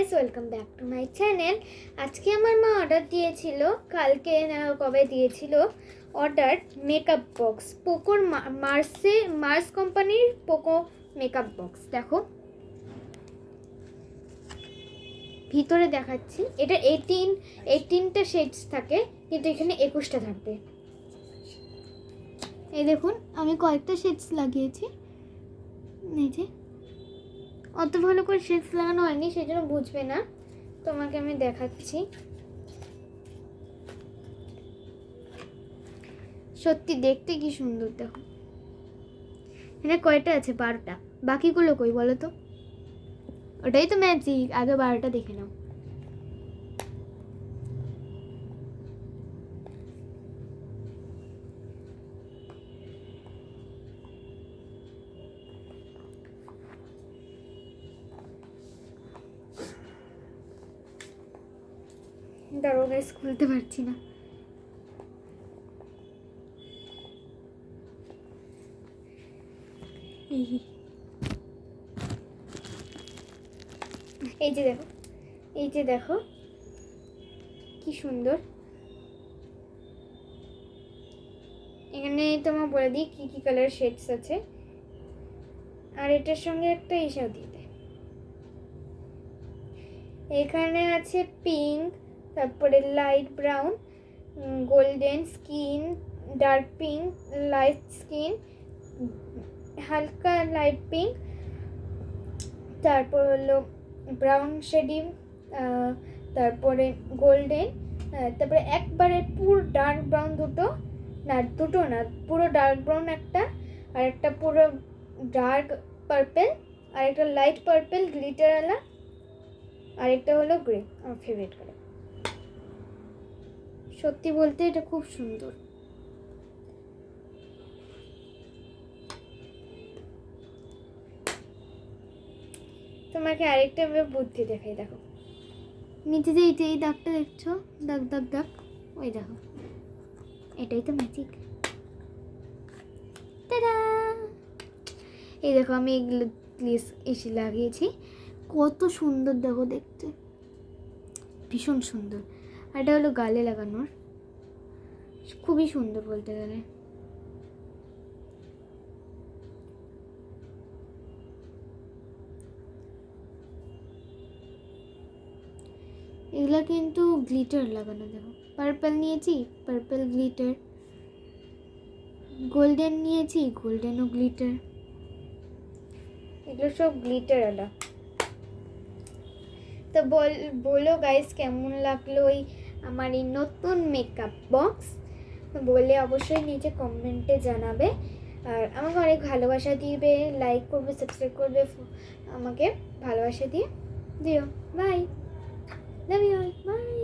Guys, welcome back to my channel. আজকে আমার মা অর্ডার দিয়েছিল, কালকে না কবে দিয়েছিল অর্ডার মেকআপ বক্স, পোকোর মার্স কোম্পানির পোকো মেকআপ বক্স। দেখো ভিতরে দেখাচ্ছি, এটা 18টা শেডস থাকে, কিন্তু এখানে 21টা থাকবে। এই দেখুন, আমি কয়েকটা শেডস লাগিয়েছি। এই যে অত ভালো করে শেডস লাগানো হয়নি, সেই জন্য বুঝবে না, তোমাকে আমি দেখাচ্ছি। সত্যি দেখতে কি সুন্দর, দেখো এখানে কয়টা আছে? 12টা। বাকিগুলো কই বলো তো? ওটাই তো ম্যাজিক, আগে 12টা দেখে নাও। দাঁড়াও গাইস, খুলতে পারছি না। এই যে দেখো, এই যে দেখো কি সুন্দর। এখানে তোমার বলে দিই কি কি কালার শেডস আছে, আর এটার সঙ্গে একটা এসেও দিয়ে দেয়। এখানে আছে পিঙ্ক, তারপরে light brown, golden skin, dark pink, light skin, হালকা লাইট পিঙ্ক, তারপর হলো ব্রাউন শেডিং, তারপরে গোল্ডেন, তারপরে একবারে পুরো ডার্ক ব্রাউন দুটো না, পুরো ডার্ক ব্রাউন একটা, আর একটা পুরো ডার্ক পার্পেল, আর একটা লাইট পার্পেল গ্লিটারওয়ালা, আর একটা হলো গ্রে, আমার ফেভারিট কালার। সত্যি বলতে এটা খুব সুন্দর। তোমাকে আরেকটা বুদ্ধি দেখাই, দেখো নিচে যে এই দাগটা দেখছো, দাগ দাগ দাগ, ওই দেখো, এটাই তো ম্যাজিক। এই দেখো আমি এগুলো এসে লাগিয়েছি, কত সুন্দর দেখো দেখতে, ভীষণ সুন্দর। আর এটা হলো গালে লাগানোর, খুবই সুন্দর বলতে গেলে। এগুলো কিন্তু গ্লিটার লাগানো, দেখো পার্পল নিয়েছি, পার্পল গ্লিটার, গোল্ডেন নিয়েছি, গোল্ডেন ও গ্লিটার, এগুলো সব গ্লিটারওয়ালা। তো বলো গাইস, কেমন লাগলো এই আমার এই নতুন মেকআপ বক্স? বলে অবশ্যই নিচে কমেন্টে জানাবে, আর আমাকে অনেক ভালোবাসা দিবে, লাইক করবে, সাবস্ক্রাইব করবে, আমাকে ভালোবাসা দিও। Bye, love you, by.